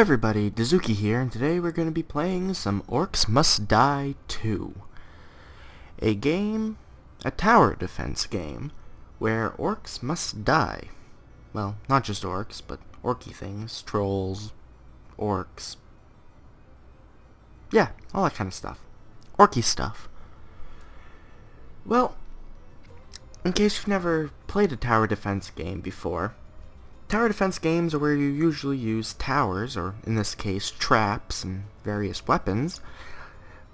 everybody, Dizuki here, and today we're going to be playing some Orcs Must Die 2. A tower defense game, where orcs must die. Well, not just orcs, but orky things, trolls, orcs. Yeah, all that kind of stuff. Orky stuff. Well, in case you've never played a tower defense game before, tower defense games are where you usually use towers, or in this case traps and various weapons,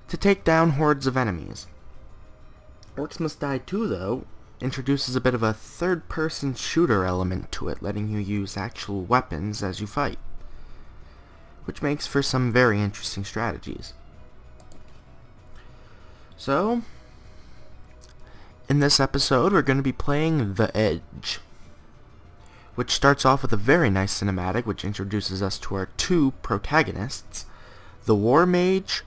to take down hordes of enemies. Orcs Must Die 2, though, introduces a bit of a third-person shooter element to it, letting you use actual weapons as you fight, which makes for some very interesting strategies. So, in this episode, we're going to be playing The Edge, which starts off with a very nice cinematic which introduces us to our two protagonists, the War Mage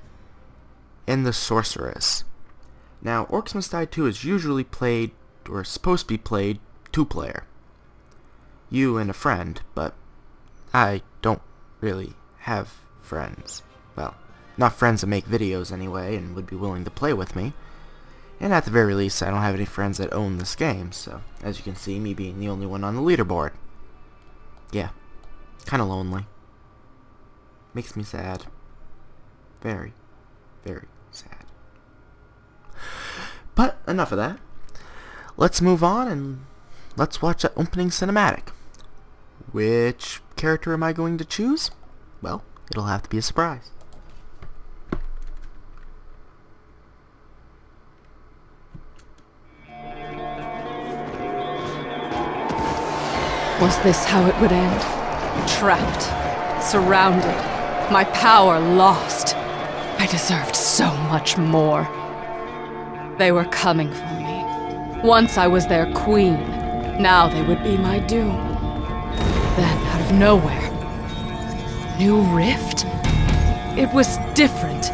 and the Sorceress. Now, Orcs Must Die 2 is usually played, or supposed to be played, two-player. You and a friend, but I don't really have friends. Well, not friends that make videos anyway and would be willing to play with me. And at the very least, I don't have any friends that own this game, so, as you can see, me being the only one on the leaderboard. Yeah, kinda lonely. Makes me sad. Very, very sad. But, enough of that. Let's move on and let's watch that opening cinematic. Which character am I going to choose? Well, it'll have to be a surprise. Was this how it would end? Trapped, surrounded, my power lost. I deserved so much more. They were coming for me. Once I was their queen, now they would be my doom. Then, out of nowhere, new rift? It was different,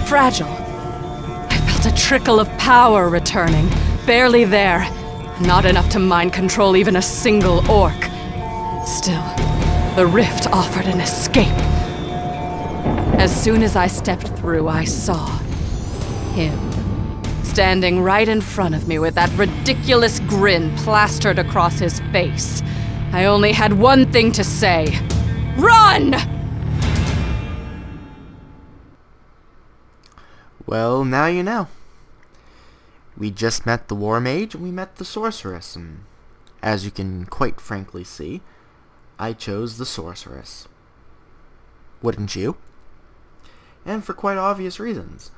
fragile. I felt a trickle of power returning, barely there. Not enough to mind control even a single orc. Still, the rift offered an escape. As soon as I stepped through, I saw him, standing right in front of me with that ridiculous grin plastered across his face. I only had one thing to say. Run! Well, now you know. We just met the War Mage and we met the Sorceress, and as you can quite frankly see, I chose the Sorceress. Wouldn't you? And for quite obvious reasons.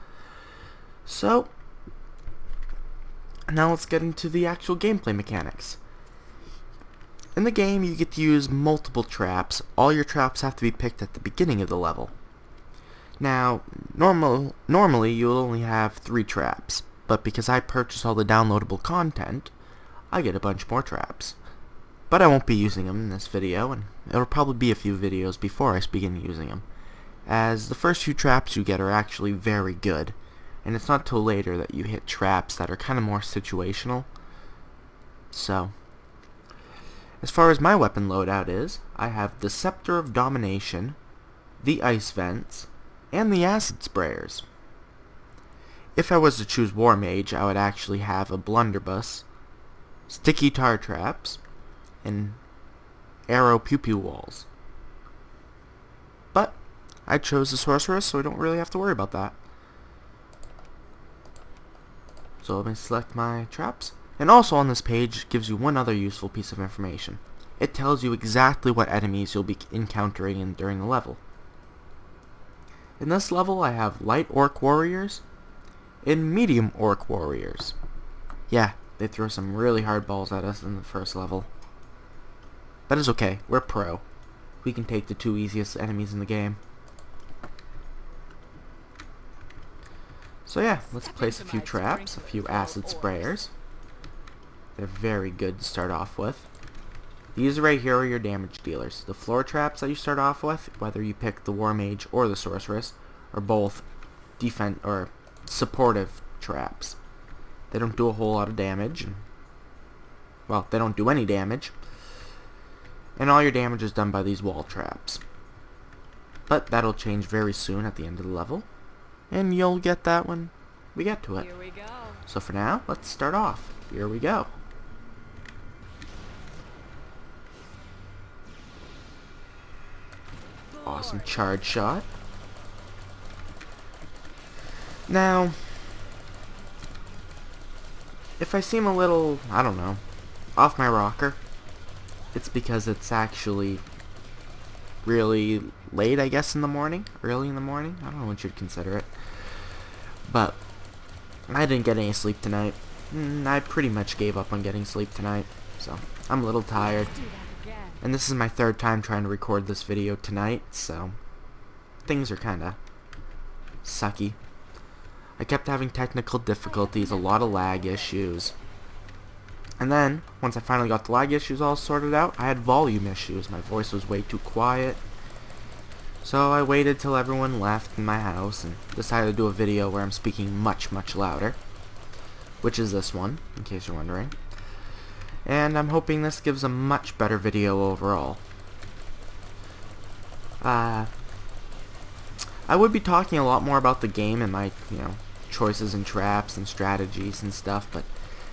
So, now let's get into the actual gameplay mechanics. In the game, you get to use multiple traps. All your traps have to be picked at the beginning of the level. Now, normally you'll only have 3 traps. But because I purchased all the downloadable content, I get a bunch more traps. But I won't be using them in this video, and it'll probably be a few videos before I begin using them, as the first few traps you get are actually very good, and it's not till later that you hit traps that are kind of more situational. So, as far as my weapon loadout is, I have the Scepter of Domination, the Ice Vents, and the Acid Sprayers. If I was to choose War Mage, I would actually have a Blunderbuss, Sticky Tar Traps, and Arrow Pew Pew Walls. But I chose the Sorceress, so I don't really have to worry about that. So let me select my traps. And also on this page gives you one other useful piece of information. It tells you exactly what enemies you'll be encountering during the level. In this level I have Light Orc Warriors and Medium Orc Warriors. Yeah, they throw some really hard balls at us in the first level. But it's okay, we're pro. We can take the 2 easiest enemies in the game. So yeah, let's place a few traps, a few acid sprayers. They're very good to start off with. These right here are your damage dealers. The floor traps that you start off with, whether you pick the War Mage or the Sorceress, are both defense or supportive traps. They don't do a whole lot of damage. Well, they don't do any damage. And all your damage is done by these wall traps. But that'll change very soon at the end of the level, and you'll get that when we get to it. Here we go. So for now, let's start off. Here we go. Awesome charge shot. Now, if I seem a little, I don't know, off my rocker, it's because it's actually really late, I guess, in the morning, early in the morning. I don't know what you'd consider it. But I didn't get any sleep tonight. I pretty much gave up on getting sleep tonight, so I'm a little tired. And this is my third time trying to record this video tonight, so things are kinda sucky. I kept having technical difficulties, a lot of lag issues. And then, once I finally got the lag issues all sorted out, I had volume issues. My voice was way too quiet. So I waited till everyone left in my house and decided to do a video where I'm speaking much, much louder. Which is this one, in case you're wondering. And I'm hoping this gives a much better video overall. I would be talking a lot more about the game and my, choices and traps and strategies and stuff, but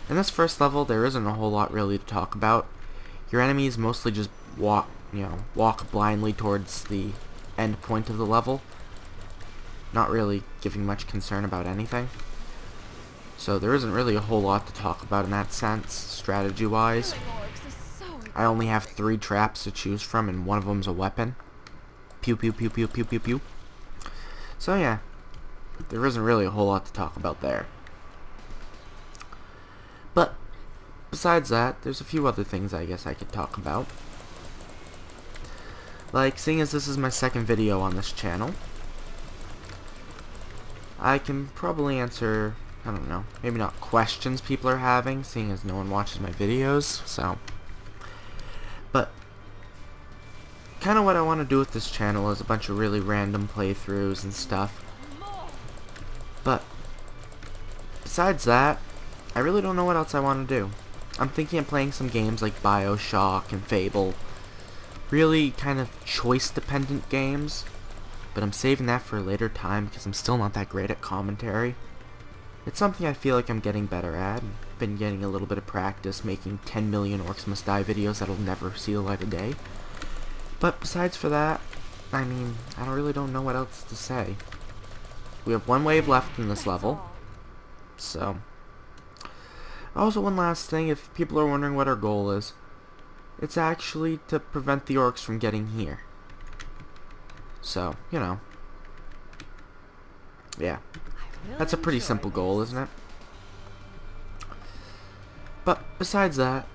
in this first level, there isn't a whole lot really to talk about. Your enemies mostly just walk blindly towards the end point of the level, not really giving much concern about anything. So there isn't really a whole lot to talk about in that sense, strategy-wise. I only have 3 traps to choose from, and one of them's a weapon. Pew pew pew pew pew pew pew. So yeah, there isn't really a whole lot to talk about there. But besides that, there's a few other things I guess I could talk about. Like, seeing as this is my second video on this channel, I can probably answer, I don't know, maybe not questions people are having, seeing as no one watches my videos, so. But kind of what I want to do with this channel is a bunch of really random playthroughs and stuff. But besides that, I really don't know what else I want to do. I'm thinking of playing some games like BioShock and Fable. Really kind of choice-dependent games. But I'm saving that for a later time because I'm still not that great at commentary. It's something I feel like I'm getting better at. I've been getting a little bit of practice making 10 million Orcs Must Die videos that'll never see the light of day. But besides for that, I really don't know what else to say. We have 1 wave left in this level. So. Also, one last thing, if people are wondering what our goal is, it's actually to prevent the Orcs from getting here. So, yeah. That's a pretty simple goal, isn't it? But besides that,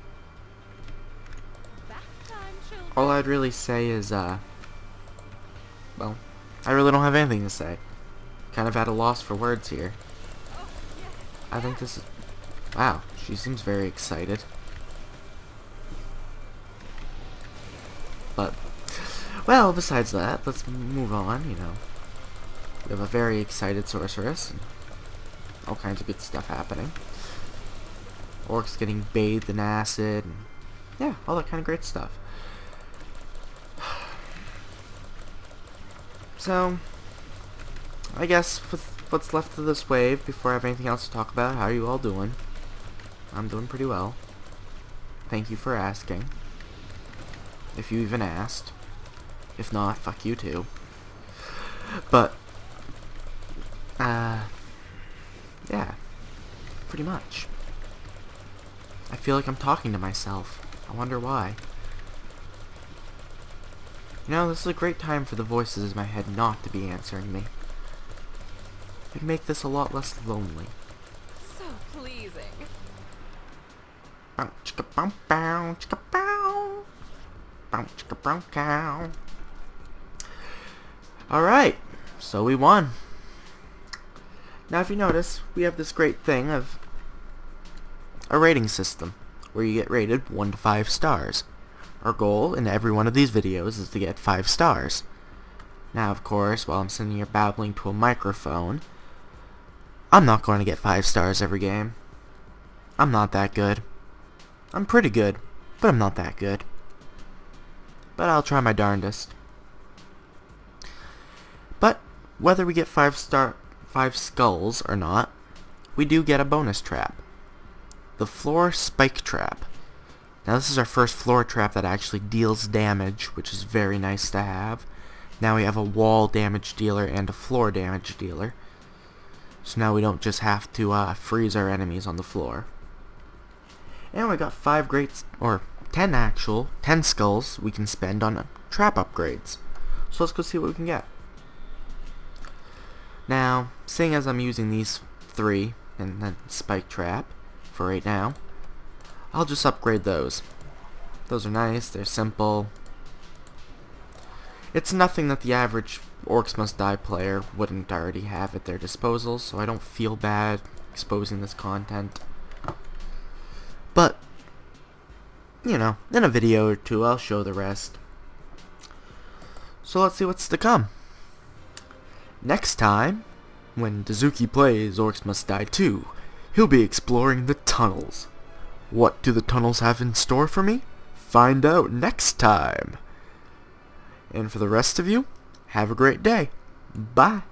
all I'd really say is, well, I really don't have anything to say. Kind of at a loss for words here. I think this is... Wow, she seems very excited. But, well, besides that, let's move on, We have a very excited sorceress, and all kinds of good stuff happening. Orcs getting bathed in acid, and yeah, all that kind of great stuff. So, I guess with what's left of this wave, before I have anything else to talk about, how are you all doing? I'm doing pretty well. Thank you for asking. If you even asked. If not, fuck you too. But, yeah. Pretty much. I feel like I'm talking to myself. I wonder why. This is a great time for the voices in my head not to be answering me. It'd make this a lot less lonely. So pleasing. Bow chicka bow bow chicka bow. Bow chicka bow cow. Alright, so we won. Now if you notice, we have this great thing of a rating system where you get rated 1 to 5 stars. Our goal in every one of these videos is to get 5 stars. Now of course, while I'm sitting here babbling to a microphone, I'm not going to get 5 stars every game. I'm not that good. I'm pretty good, but I'm not that good. But I'll try my darndest. whether we get 5 skulls or not, we do get a bonus trap. The floor spike trap. Now this is our first floor trap that actually deals damage, which is very nice to have. Now we have a wall damage dealer and a floor damage dealer. So now we don't just have to freeze our enemies on the floor. And we got 10 skulls we can spend on trap upgrades. So let's go see what we can get. Now, seeing as I'm using these 3 and then spike trap for right now, I'll just upgrade those. Those are nice, they're simple. It's nothing that the average Orcs Must Die player wouldn't already have at their disposal, so I don't feel bad exposing this content. But, you know, in a video or two I'll show the rest. So let's see what's to come. Next time, when Dizuki plays Orcs Must Die 2, he'll be exploring the tunnels. What do the tunnels have in store for me? Find out next time. And for the rest of you, have a great day. Bye.